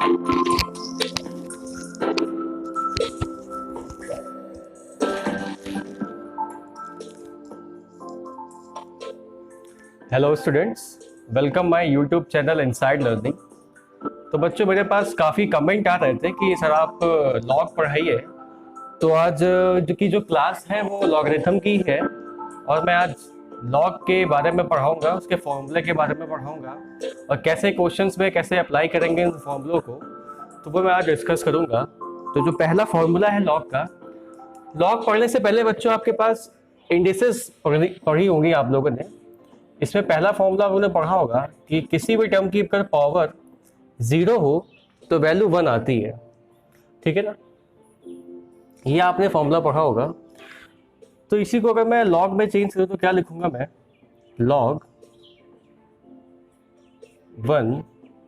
Hello students, welcome my YouTube channel inside learning. तो बच्चों, मेरे पास काफ़ी कमेंट आ रहे थे कि सर आप लॉग पढ़ाइए। तो आज जो क्लास है वो लॉगरिथम की है और मैं आज लॉग के बारे में पढ़ाऊंगा, उसके फॉर्मूले के बारे में पढ़ाऊंगा और कैसे क्वेश्चंस में कैसे अप्लाई करेंगे इन फॉर्मूलों को, तो वो मैं आज डिस्कस करूंगा। तो जो पहला फॉर्मूला है लॉग का, लॉग पढ़ने से पहले बच्चों आपके पास इंडिसेस पढ़ी होंगी आप लोगों ने। इसमें पहला फॉर्मूला आपने पढ़ा होगा कि किसी भी टर्म की अगर पावर 0 हो तो वैल्यू 1 आती है, ठीक है ना। ये आपने फॉर्मूला पढ़ा होगा। तो इसी को अगर मैं लॉग में चेंज करूं तो क्या लिखूंगा मैं, log 1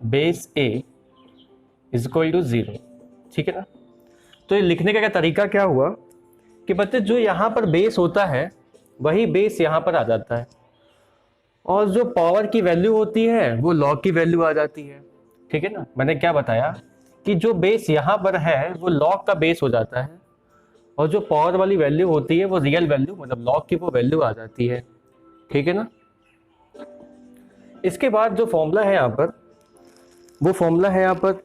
base a is equal to 0, ठीक है ना। तो ये लिखने का क्या तरीका क्या हुआ कि बच्चे जो यहाँ पर बेस होता है वही बेस यहाँ पर आ जाता है और जो पावर की वैल्यू होती है वो लॉग की वैल्यू आ जाती है, ठीक है ना। मैंने क्या बताया कि जो बेस यहाँ पर है वो लॉग का बेस हो जाता है और जो पावर वाली वैल्यू होती है वो रियल वैल्यू मतलब लॉग की वो वैल्यू आ जाती है, ठीक है ना। इसके बाद जो फॉर्मूला है यहाँ पर, वो फॉर्मूला है यहाँ पर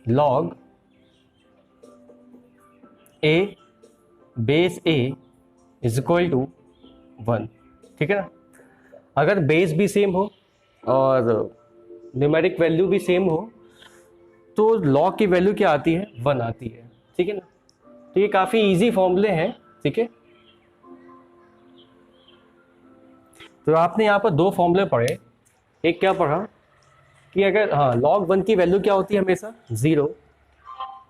log a base a is equal to 1, ठीक है ना। अगर बेस भी सेम हो और न्यूमेरिक वैल्यू भी सेम हो तो लॉग की वैल्यू क्या आती है, 1 आती है, ठीक है ना। तो ये काफ़ी इजी फॉर्मूले हैं, ठीक है। तो आपने यहाँ पर 2 फॉर्मूले पढ़े। एक क्या पढ़ा कि अगर log 1 की वैल्यू क्या होती है, हमेशा 0,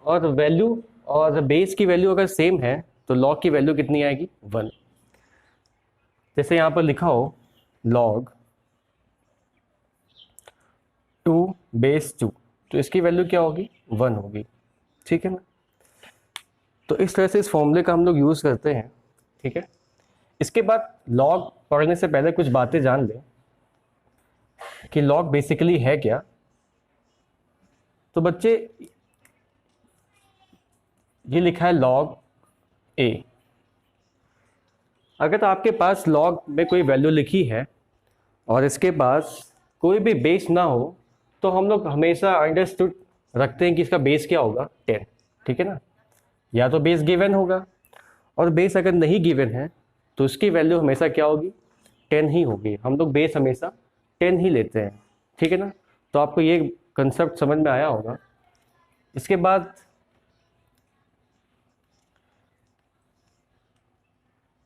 और वैल्यू और बेस की वैल्यू अगर सेम है तो log की वैल्यू कितनी आएगी, 1। जैसे यहाँ पर लिखा हो log 2 बेस 2, तो इसकी वैल्यू क्या होगी, 1 होगी, ठीक है ना। तो इस तरह से इस फॉर्मूले का हम लोग यूज़ करते हैं, ठीक है। इसके बाद लॉग पढ़ने से पहले कुछ बातें जान लें कि लॉग बेसिकली है क्या। तो बच्चे, ये लिखा है लॉग a। अगर आपके पास लॉग में कोई वैल्यू लिखी है और इसके पास कोई भी बेस ना हो तो हम लोग हमेशा अंडरस्टूड रखते हैं कि इसका बेस क्या होगा, 10, ठीक है ना। या तो बेस गिवन होगा और बेस अगर नहीं गिवन है तो उसकी वैल्यू हमेशा क्या होगी, 10 ही होगी। हम लोग बेस हमेशा 10 ही लेते हैं, ठीक है ना। तो आपको ये कंसेप्ट समझ में आया होगा। इसके बाद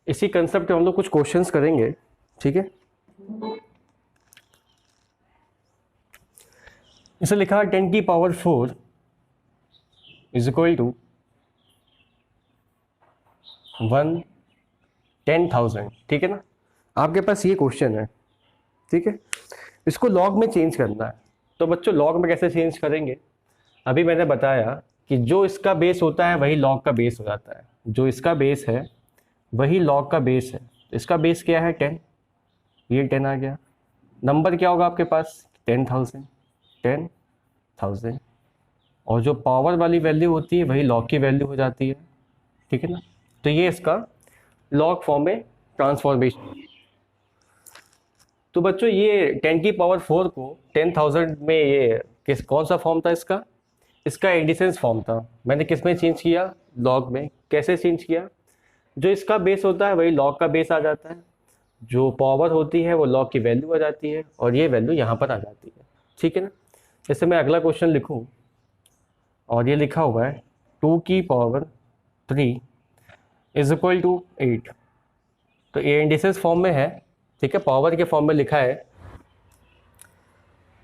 इसी कंसेप्ट पे हम लोग कुछ क्वेश्चंस करेंगे, ठीक है। इसे लिखा 10 की पावर 4 इज इक्वल टू 10,000, ठीक है ना। आपके पास ये क्वेश्चन है, ठीक है। इसको लॉग में चेंज करना है। तो बच्चों, लॉग में कैसे चेंज करेंगे, अभी मैंने बताया कि जो इसका बेस होता है वही लॉग का बेस हो जाता है। जो इसका बेस है वही लॉग का बेस है। इसका बेस क्या है, 10, ये 10 आ गया। नंबर क्या होगा आपके पास, 10,000, और जो पावर वाली वैल्यू होती है वही लॉग की वैल्यू हो जाती है, ठीक है ना। तो ये इसका लॉग फॉर्म में ट्रांसफॉर्मेशन। तो बच्चों, ये 10 की पावर 4 को 10,000 में ये कौन सा फॉर्म था इसका, इसका इंडिसेंस फॉर्म था। मैंने किस में चेंज किया, लॉग में। कैसे चेंज किया, जो इसका बेस होता है वही लॉग का बेस आ जाता है, जो पावर होती है वो लॉग की वैल्यू आ जाती है और ये वैल्यू यहाँ पर आ जाती है, ठीक है ना। जैसे मैं अगला क्वेश्चन लिखूँ और ये लिखा हुआ है 2 की पावर 3 इज इक्वल टू 8। तो ये इंडिसेस फॉर्म में है, ठीक है, पावर के फॉर्म में लिखा है।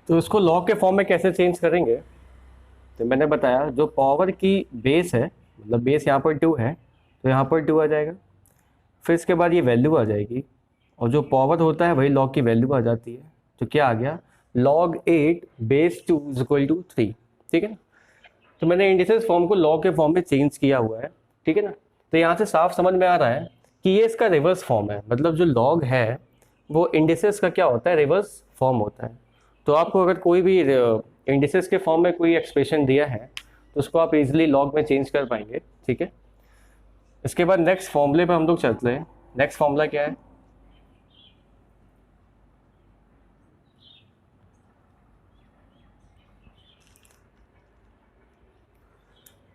तो उसको लॉग के फॉर्म में कैसे चेंज करेंगे, तो मैंने बताया जो पावर की बेस है, मतलब बेस यहाँ पर 2 है तो यहाँ पर 2 आ जाएगा। फिर इसके बाद ये वैल्यू आ जाएगी और जो पावर होता है वही लॉग की वैल्यू आ जाती है। तो क्या आ गया, log 8 base 2 is equal to 3, ठीक है ना। तो मैंने इंडिसेस फॉर्म को लॉग के फॉर्म में चेंज किया हुआ है, ठीक है ना। तो यहाँ से साफ समझ में आ रहा है कि ये इसका रिवर्स फॉर्म है, मतलब जो लॉग है वो इंडिसेस का क्या होता है, रिवर्स फॉर्म होता है। तो आपको अगर कोई भी इंडिसेस के फॉर्म में कोई एक्सप्रेशन दिया है तो उसको आप इजीली लॉग में चेंज कर पाएंगे, ठीक है। इसके बाद नेक्स्ट फॉर्मूले पे हम लोग चलते हैं। नेक्स्ट फॉर्मूला क्या है?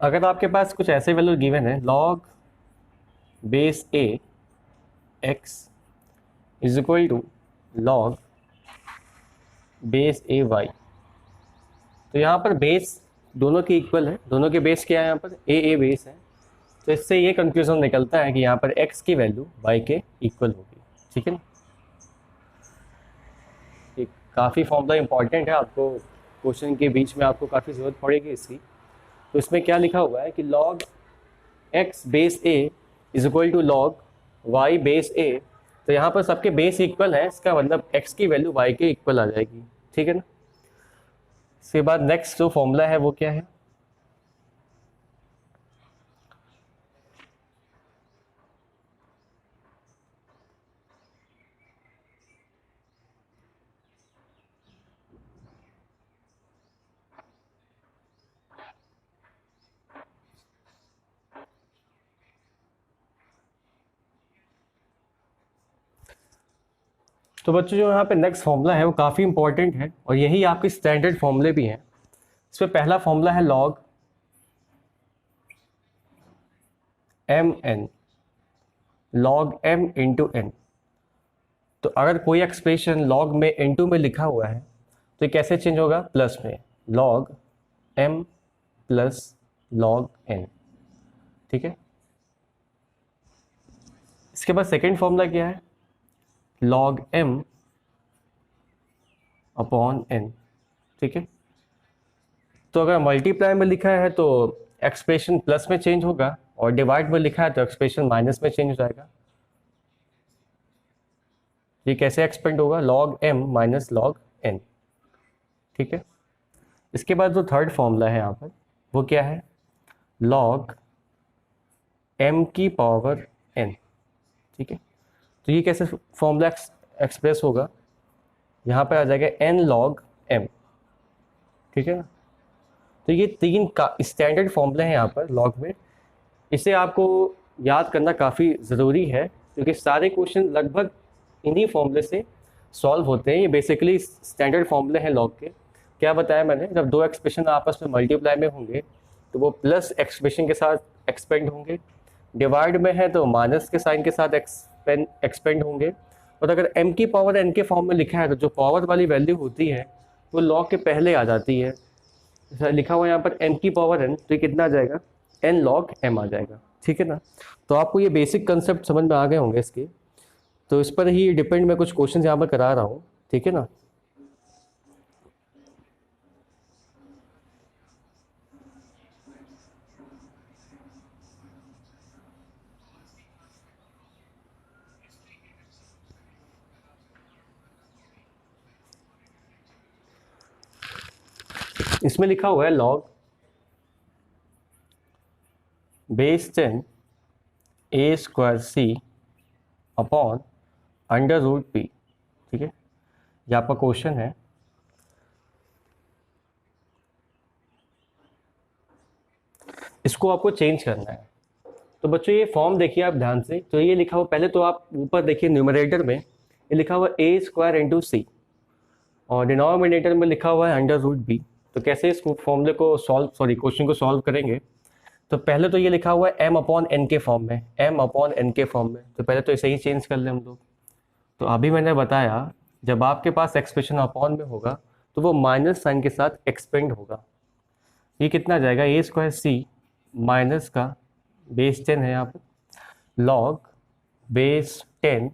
अगर आपके पास कुछ ऐसे वैल्यू गिवन है, log base A X is equal to log base A Y, तो यहाँ पर बेस दोनों के इक्वल है, दोनों के बेस क्या है, यहाँ पर ए बेस है, तो इससे ये कंक्लूजन निकलता है कि यहाँ पर x की वैल्यू y के इक्वल होगी, ठीक है ना। ये काफ़ी फॉर्मूला इंपॉर्टेंट है, आपको क्वेश्चन के बीच में आपको काफ़ी ज़रूरत पड़ेगी इसकी। तो इसमें क्या लिखा हुआ है कि log x base a is equal to log y base a, तो यहाँ पर सबके बेस इक्वल है, इसका मतलब x की वैल्यू y के इक्वल आ जाएगी, ठीक है ना। इसके बाद नेक्स्ट जो फॉर्मूला है वो क्या है? तो बच्चों जो यहाँ पे नेक्स्ट फॉर्मूला है वो काफ़ी इंपॉर्टेंट है और यही आपके स्टैंडर्ड फॉर्मूले भी हैं। इसमें पहला फॉर्मूला है log M N, log M into N. तो अगर कोई एक्सप्रेशन लॉग में इंटू में लिखा हुआ है तो ये कैसे चेंज होगा? प्लस में, log M plus log N, ठीक है। इसके बाद सेकेंड फॉर्मूला क्या है? लॉग एम अपॉन एन, ठीक है। तो अगर मल्टीप्लाई में लिखा है तो एक्सप्रेशन प्लस में चेंज होगा और डिवाइड में लिखा है तो एक्सप्रेशन माइनस में चेंज हो जाएगा। ये कैसे एक्सपेंड होगा? Log M minus log N, ठीक है। इसके बाद जो थर्ड फॉर्मूला है यहाँ पर वो क्या है? लॉग एम की पावर एन, ठीक है। तो ये कैसे फॉर्मूला एक्सप्रेस होगा? यहाँ पर आ जाएगा एन लॉग एम, ठीक है ना। तो ये तीन का स्टैंडर्ड फॉर्मूले हैं यहाँ पर लॉग में। इसे आपको याद करना काफ़ी ज़रूरी है क्योंकि सारे क्वेश्चन लगभग इन्हीं फॉर्मूले से सॉल्व होते हैं। ये बेसिकली स्टैंडर्ड फॉर्मूले हैं लॉग के। क्या बताया मैंने? जब दो एक्सप्रेशन आपस में मल्टीप्लाई में होंगे तो वो प्लस एक्सप्रेशन के साथ एक्सपेंड होंगे, डिवाइड में है तो माइनस के साइन के साथ एक्सपेंड होंगे, और अगर m की पावर n के फॉर्म में लिखा है तो जो पावर वाली वैल्यू होती है वो लॉग के पहले आ जाती है। लिखा हुआ यहाँ पर m की पावर n, तो ये कितना आ जाएगा? n log m आ जाएगा, ठीक है ना। तो आपको ये बेसिक कंसेप्ट समझ में आ गए होंगे इसके, तो इस पर ही डिपेंड मैं कुछ क्वेश्चन यहाँ पर करा रहा हूँ, ठीक है ना। इसमें लिखा हुआ है लॉग बेस 10 ए स्क्वायर सी अपॉन अंडर रूट पी, ठीक है। ये आपका क्वेश्चन है। इसको आपको चेंज करना है। तो बच्चों ये फॉर्म देखिए आप ध्यान से, तो ये लिखा हुआ, पहले तो आप ऊपर देखिए न्यूमरेटर में ये लिखा हुआ ए स्क्वायर इंटू सी और डिनोमिनेटर में लिखा हुआ है अंडर रूट बी। तो कैसे इस फॉर्मूले को क्वेश्चन को सॉल्व करेंगे? तो पहले तो ये लिखा हुआ है m अपॉन एन के फॉर्म में, m अपॉन एन के फॉर्म में, तो पहले तो इसे ही चेंज कर लें हम लोग। तो अभी मैंने बताया जब आपके पास एक्सप्रेशन अपॉन में होगा तो वो माइनस साइन के साथ एक्सपेंड होगा। ये कितना आ जाएगा? ए स्क्वायर सी माइनस का बेस 10 है यहाँ पर लॉग बेस 10,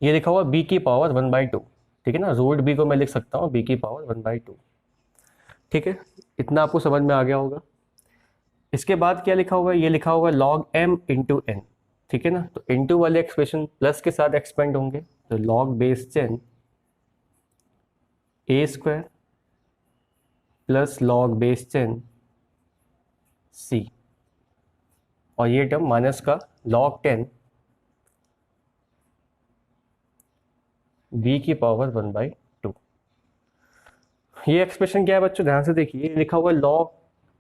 ये लिखा हुआ b की पावर 1/2, ठीक है ना। रूट b को मैं लिख सकता हूँ b की पावर 1/2, ठीक है। इतना आपको समझ में आ गया होगा। इसके बाद क्या लिखा हुआ है? ये लिखा हुआ है लॉग m इंटू एन, ठीक है ना। तो इंटू वाले एक्सप्रेशन प्लस के साथ एक्सपेंड होंगे, तो लॉग बेस 10 ए स्क्वायर प्लस लॉग बेस 10 सी, और ये टर्म माइनस का लॉग 10 b की पावर 1/2। ये एक्सप्रेशन क्या है बच्चों, ध्यान से देखिए, लिखा हुआ है लॉग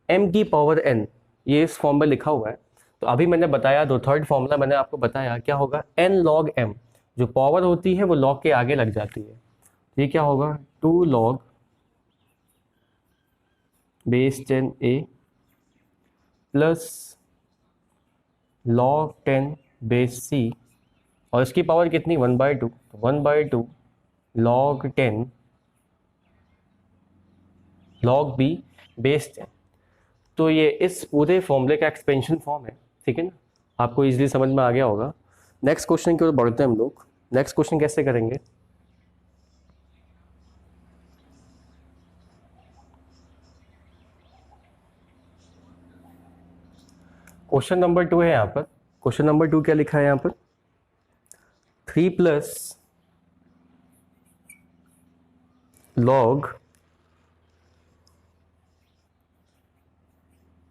m की पावर n, ये इस फॉर्म में लिखा हुआ है। तो अभी मैंने बताया, दो थर्ड फॉर्मूला मैंने आपको बताया क्या होगा, n log m, जो पावर होती है वो लॉग के आगे लग जाती है। ये क्या होगा, 2 log base 10a plus log 10 base c, और इसकी पावर कितनी, 1/2, 1/2 log 10 log b बेस 10। तो ये इस पूरे फॉर्मूले का एक्सपेंशन फॉर्म है, ठीक है ना, आपको इजीली समझ में आ गया होगा। नेक्स्ट क्वेश्चन की ओर बढ़ते हैं हम लोग। नेक्स्ट क्वेश्चन कैसे करेंगे, क्वेश्चन नंबर 2 है यहाँ पर। क्वेश्चन नंबर 2 क्या लिखा है यहाँ पर, 3 प्लस लॉग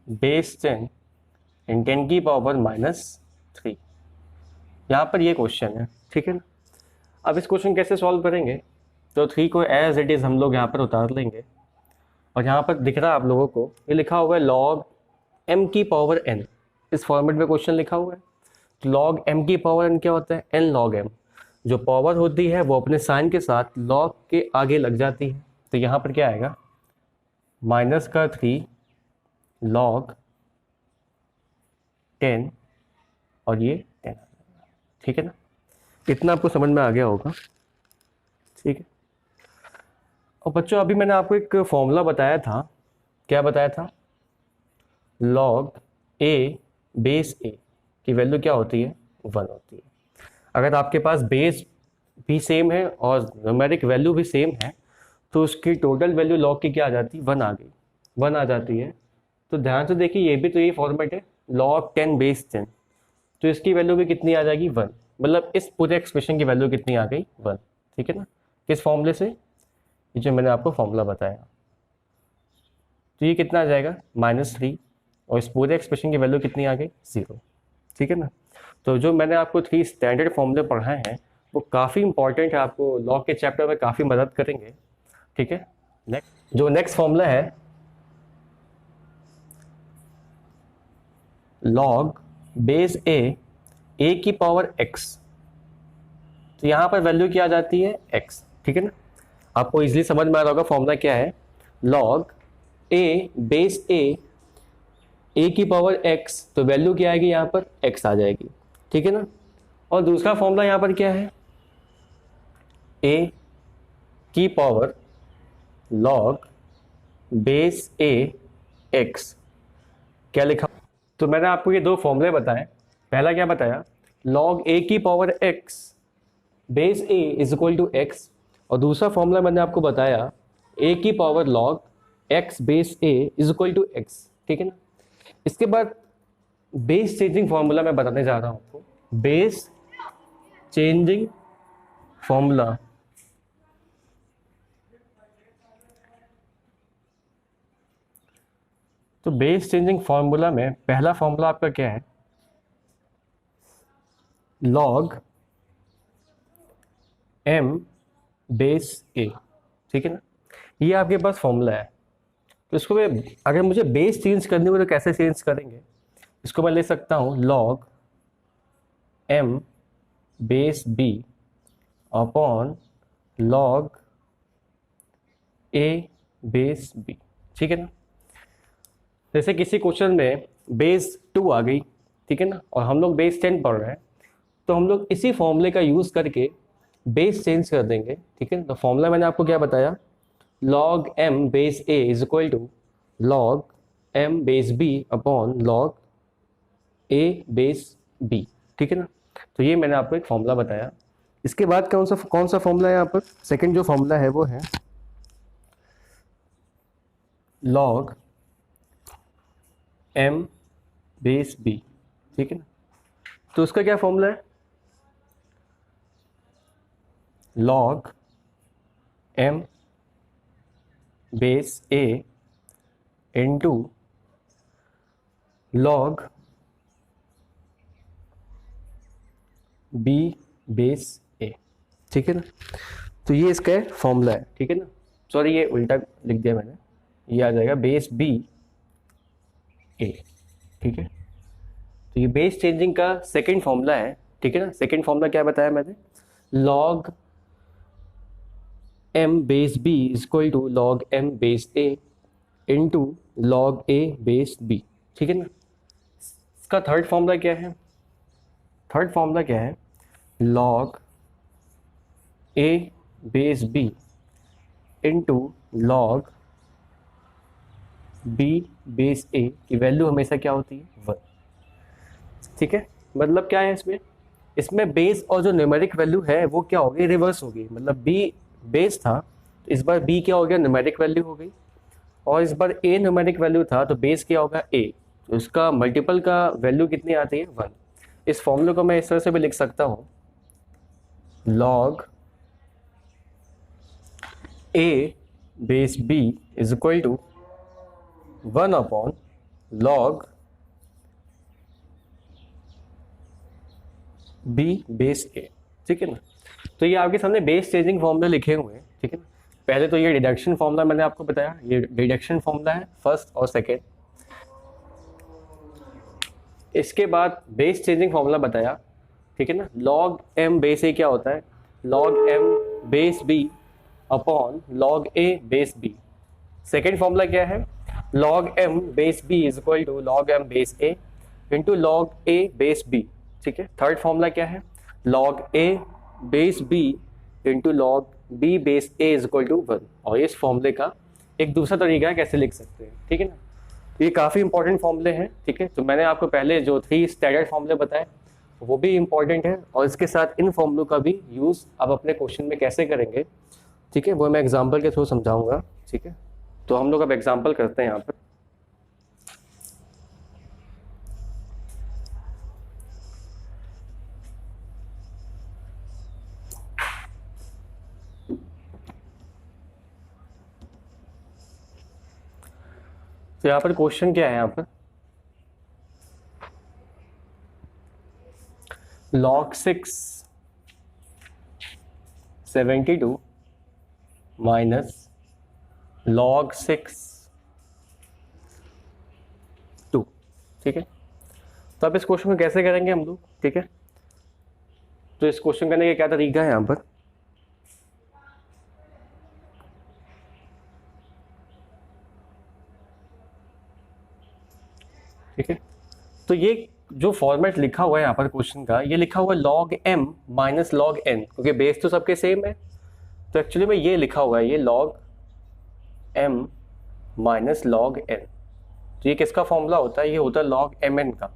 बेस 10 इन 10 की पावर -3। यहाँ पर ये क्वेश्चन है, ठीक है ना। अब इस क्वेश्चन कैसे सॉल्व करेंगे, तो 3 को एज इट इज़ हम लोग यहाँ पर उतार लेंगे, और यहाँ पर दिख रहा है आप लोगों को, ये लिखा हुआ है log m की पावर n, इस फॉर्मेट में क्वेश्चन लिखा हुआ है। तो log m की पावर n क्या होता है, n log m, जो पावर होती है वो अपने साइन के साथ log के आगे लग जाती है। तो यहाँ पर क्या आएगा, -3 log 10 और ये 10, ठीक है ना। इतना आपको समझ में आ गया होगा, ठीक है। और बच्चों अभी मैंने आपको एक फॉर्मूला बताया था, क्या बताया था, log a बेस a की वैल्यू क्या होती है, 1 होती है। अगर आपके पास बेस भी सेम है और न्यूमेरिक वैल्यू भी सेम है, तो उसकी टोटल वैल्यू log की क्या आ जाती है, 1 आ गई, 1 आ जाती है। तो ध्यान से देखिए, ये भी तो यही फॉर्मेट है, log 10 बेस 10, तो इसकी वैल्यू भी कितनी आ जाएगी, 1, मतलब इस पूरे एक्सप्रेशन की वैल्यू कितनी आ गई, 1, ठीक है ना। किस फॉर्मूले से, ये जो मैंने आपको फॉर्मूला बताया। तो ये कितना आ जाएगा, -3, और इस पूरे एक्सप्रेशन की वैल्यू कितनी आ गई, 0, ठीक है ना। तो जो मैंने आपको 3 स्टैंडर्ड फॉर्मूले पढ़ाए हैं वो काफ़ी इंपॉर्टेंट है, आपको लॉग के चैप्टर में काफ़ी मदद करेंगे, ठीक है। नेक्स्ट जो नेक्स्ट फॉर्मूला है, लॉग बेस a की पावर x, तो यहाँ पर वैल्यू क्या आ जाती है, x, ठीक है ना। आपको इजीली समझ में आ रहा होगा फॉर्मूला क्या है, लॉग a बेस a की पावर x, तो वैल्यू क्या आएगी यहाँ पर, x आ जाएगी, ठीक है ना। और दूसरा फॉर्मूला यहाँ पर क्या है, a की power log base a x, क्या लिखा, तो मैंने आपको ये दो फॉर्मूले बताए। पहला क्या बताया, log a की power x base a is equal to x, और दूसरा फॉर्मूला मैंने आपको बताया a की power log x base a is equal to x, ठीक है ना। इसके बाद बेस चेंजिंग फॉर्मूला मैं बताने जा रहा हूं आपको, बेस चेंजिंग फॉर्मूला। तो बेस चेंजिंग फॉर्मूला में पहला फॉर्मूला आपका क्या है, log m बेस a, ठीक है ना। ये आपके पास फॉर्मूला है। तो इसको मैं, अगर मुझे बेस चेंज करनी हो तो कैसे चेंज करेंगे, इसको मैं ले सकता हूँ log m base b upon log a base b, ठीक है ना। जैसे किसी क्वेश्चन में बेस 2 आ गई, ठीक है ना, और हम लोग बेस 10 पढ़ रहे हैं, तो हम लोग इसी फॉर्मूले का यूज़ करके बेस चेंज कर देंगे, ठीक है। तो फॉर्मूला मैंने आपको क्या बताया, log m base a is equal to log m base b upon log a base b, ठीक है ना। तो ये मैंने आपको एक फॉर्मूला बताया। इसके बाद कौन सा फॉर्मूला है यहाँ पर, सेकंड जो फॉर्मूला है वो है log m बेस b, ठीक है ना। तो उसका क्या फॉर्मूला है, log m base a into log b base a, ठीक है ना। तो ये इसका फॉर्मूला है, ठीक है ना। सॉरी ये उल्टा लिख दिया मैंने, ये आ जाएगा बेस बी ए, ठीक है। तो ये बेस चेंजिंग का सेकंड फॉर्मूला है, ठीक है ना। सेकंड फॉर्मूला क्या बताया मैंने, log M base B is equal to log M base A into log A base B, ठीक है ना। इसका थर्ड फॉर्मूला क्या है, थर्ड फॉर्मूला क्या है, log A base b into log b base a की वैल्यू हमेशा क्या होती है 1, ठीक है। मतलब क्या है इसमें, इसमें बेस और जो न्यूमेरिक वैल्यू है वो क्या हो गई, रिवर्स हो गई। मतलब बी बेस था तो इस बार बी क्या हो गया, न्यूमेरिक वैल्यू हो गई, और इस बार ए न्यूमेरिक वैल्यू था तो बेस क्या होगा ए, तो इसका मल्टीपल का वैल्यू कितनी आती है 1। इस फॉर्मूले को मैं इस तरह से भी लिख सकता हूँ, log A base B is equal to 1 upon log b base a, ठीक है ना। तो ये आपके सामने बेस चेंजिंग फॉर्मूला लिखे हुए हैं, ठीक है ना। पहले तो ये रिडक्शन फॉर्मूला मैंने आपको बताया, ये रिडक्शन फॉर्मूला है फर्स्ट और सेकेंड। इसके बाद बेस चेंजिंग फॉर्मूला बताया, ठीक है ना। लॉग एम बेस ए क्या होता है, log M base b upon log ए बेस बी। सेकेंड फॉर्मूला क्या है, log M base B is equal to log M base A into log A base B, ठीक है। थर्ड फॉर्मूला क्या है, log A base b into log b base a is equal to 1। और इस फॉर्मूले का एक दूसरा तरीका है कैसे लिख सकते हैं, ठीक है ना। तो ये काफ़ी इंपॉर्टेंट फॉर्मूले हैं, ठीक है। तो मैंने आपको पहले जो 3 स्टैंडर्ड फॉर्मूले बताए वो भी इंपॉर्टेंट है, और इसके साथ इन फॉर्मूलों का भी यूज़ आप अपने क्वेश्चन में कैसे करेंगे, ठीक है, वो मैं एग्जाम्पल के थ्रू समझाऊंगा, ठीक है। तो हम लोग अब एग्जाम्पल करते हैं यहाँ पर। तो यहाँ पर क्वेश्चन क्या है, यहाँ पर log 6 72 माइनस log 6 2, ठीक है। तो अब इस क्वेश्चन को कैसे करेंगे हम लोग, ठीक है। तो इस क्वेश्चन करने का क्या तरीका है यहाँ पर, ठीक है। तो ये जो फॉर्मेट लिखा हुआ है यहाँ पर क्वेश्चन का, ये लिखा हुआ है log m minus log n, क्योंकि बेस तो सबके सेम है। तो एक्चुअली में ये लिखा हुआ है, ये log m minus log n। तो ये किसका फॉर्मूला होता है, ये होता है log mn का,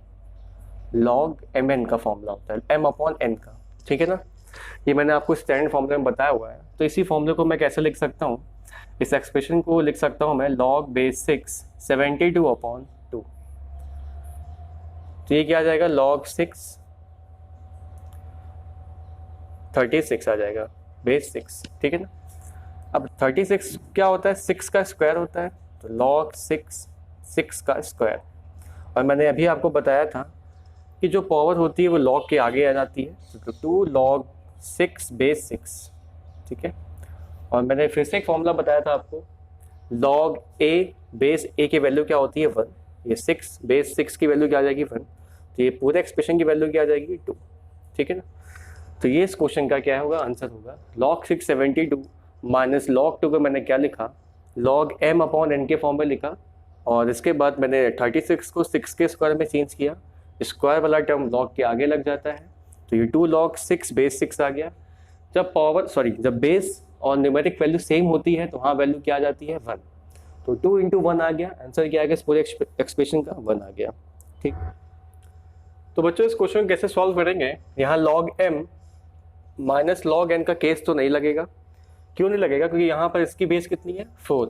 log mn का फॉर्मूला होता है, m अपॉन n का, ठीक है ना। ये मैंने आपको स्टैंडर्ड फॉर्मूले में बताया हुआ है। तो इसी फॉर्मूले को मैं कैसे लिख सकता हूँ, इस एक्सप्रेशन को लिख सकता हूँ मैं log बेस 6 72 अपॉन 2। तो ये क्या आ जाएगा, log 6 36 आ जाएगा बेस 6, ठीक है ना। अब 36 क्या होता है, 6 का स्क्वायर होता है, तो log 6 का स्क्वायर। और मैंने अभी आपको बताया था कि जो पावर होती है वो log के आगे आ जाती है, तो 2 log 6 बेस 6, ठीक है। और मैंने फिर से एक फॉर्मूला बताया था आपको, log a बेस a की वैल्यू क्या होती है 1, ये 6 बेस 6 की वैल्यू क्या आ जाएगी 1, तो ये पूरे एक्सप्रेशन की वैल्यू क्या आ जाएगी 2, ठीक है ना। तो ये इस क्वेश्चन का क्या होगा, आंसर होगा log 6 72 माइनस log 2 को मैंने क्या लिखा, log m अपॉन n के फॉर्म में लिखा, और इसके बाद मैंने 36 को 6 के स्क्वायर में चेंज किया, स्क्वायर वाला टर्म log के आगे लग जाता है, तो ये 2 log 6 बेस 6 आ गया। जब बेस और न्यूमेरिक वैल्यू सेम होती है तो हाँ वैल्यू क्या आ जाती है 1, तो 2 इंटू 1 आ गया, आंसर क्या आ गया इस पूरे एक्सप्रेशन का 1 आ गया, ठीक। तो बच्चों इस क्वेश्चन को कैसे सॉल्व करेंगे, यहाँ log m minus log n का केस तो नहीं लगेगा। क्यों नहीं लगेगा, क्योंकि यहाँ पर इसकी बेस कितनी है 4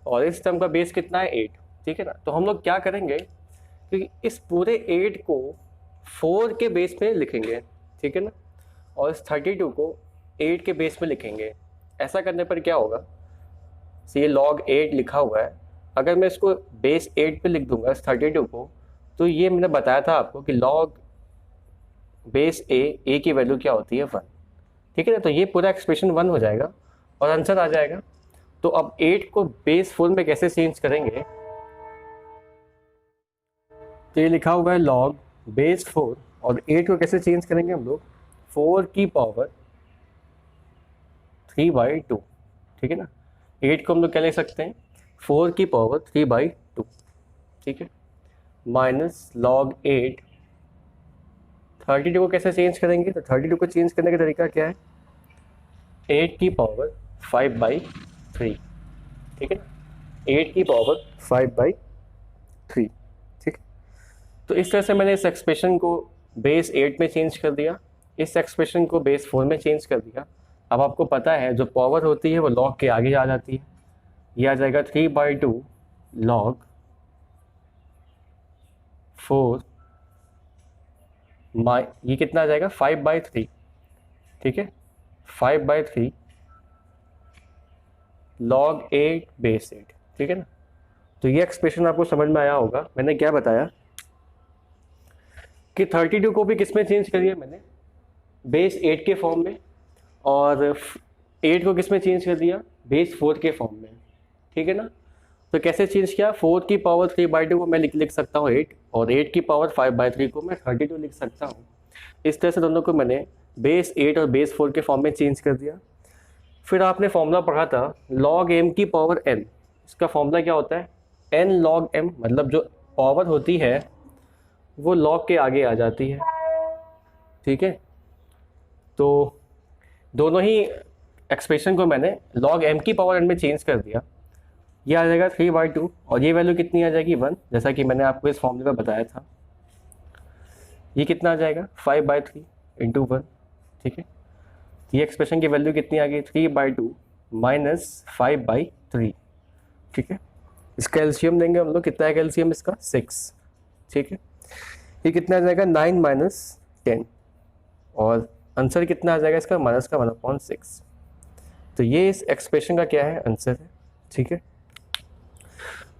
और इस टर्म का बेस कितना है 8, ठीक है ना। तो हम लोग क्या करेंगे, क्योंकि इस पूरे 8 को 4 के बेस में लिखेंगे, ठीक है ना, और इस 32 को 8 के बेस में लिखेंगे। ऐसा करने पर क्या होगा, ये log 8 लिखा हुआ है, अगर मैं इसको बेस 8 पे लिख दूंगा इस 32 को, तो ये मैंने बताया था आपको कि log बेस a की वैल्यू क्या होती है 1, ठीक है ना। तो ये पूरा एक्सप्रेशन 1 हो जाएगा और आंसर आ जाएगा। तो अब 8 को बेस 4 में कैसे चेंज करेंगे, तो ये लिखा हुआ है log बेस 4, और 8 को कैसे चेंज करेंगे हम लोग, 4 की पावर 3/2, ठीक है ना। 8 को हम लोग क्या लिख सकते हैं, 4 की पावर 3/2, ठीक है, माइनस log 8। 32 को कैसे चेंज करेंगे, तो 32 को चेंज करने का तरीका क्या है, 8 की पावर 5/3, ठीक है ना, 8 की पावर 5/3, ठीक है। तो इस तरह से मैंने इस एक्सप्रेशन को बेस 8 में चेंज कर दिया, इस एक्सप्रेशन को बेस 4 में चेंज कर दिया। अब आपको पता है जो पावर होती है वो लॉग के आगे आ जाती है, ये आ जाएगा 3/2 log 4 ये कितना आ जाएगा 5/3, ठीक है, 5/3 log 8 बेस 8, ठीक है ना। तो ये एक्सप्रेशन आपको समझ में आया होगा। मैंने क्या बताया कि 32 को भी किस में चेंज करिए, मैंने बेस 8 के फॉर्म में, और 8 को किस में चेंज कर दिया, बेस 4 के फॉर्म में, ठीक है ना। तो कैसे चेंज किया, 4 की पावर 3/2 को मैं लिख सकता हूँ 8, और 8 की पावर 5/3 को मैं 32 लिख सकता हूँ। इस तरह से दोनों को मैंने बेस 8 और बेस 4 के फॉर्म में चेंज कर दिया। फिर आपने फॉर्मूला पढ़ा था log m की पावर n, इसका फॉर्मूला क्या होता है, n log m, मतलब जो पावर होती है वो log के आगे आ जाती है, ठीक है। तो दोनों ही एक्सप्रेशन को मैंने log m की पावर n में चेंज कर दिया, ये आ जाएगा 3/2, और ये वैल्यू कितनी आ जाएगी 1, जैसा कि मैंने आपको इस फॉर्मूले में बताया था। ये कितना आ जाएगा 5/3 इंटू 1, ठीक है। ये एक्सप्रेशन की वैल्यू कितनी आ गई 3/2 माइनस 5/3, ठीक है। इसका एलसीएम देंगे हम लोग, कितना है एलसीएम इसका 6, ठीक है। ये कितना आ जाएगा 9 माइनस 10, और आंसर कितना आ जाएगा इसका माइनस का 1/6। तो ये इस एक्सप्रेशन का क्या है, आंसर है, ठीक है।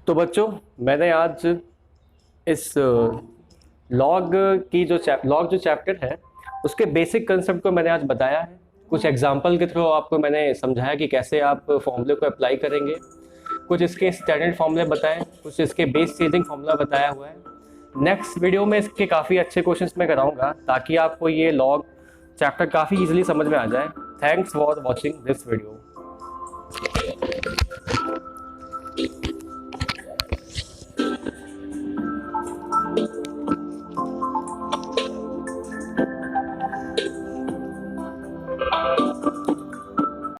तो बच्चों मैंने आज इस लॉग जो चैप्टर है उसके बेसिक कंसेप्ट को मैंने आज बताया है। कुछ एग्जाम्पल के थ्रू आपको मैंने समझाया कि कैसे आप फॉर्मूले को अप्लाई करेंगे, कुछ इसके स्टैंडर्ड फॉर्मूले बताए, कुछ इसके बेस चेंजिंग फॉर्मूला बताया हुआ है। नेक्स्ट वीडियो में इसके काफ़ी अच्छे क्वेश्चंस मैं कराऊंगा ताकि आपको ये लॉग चैप्टर काफ़ी इजीली समझ में आ जाए। Thanks for watching this video.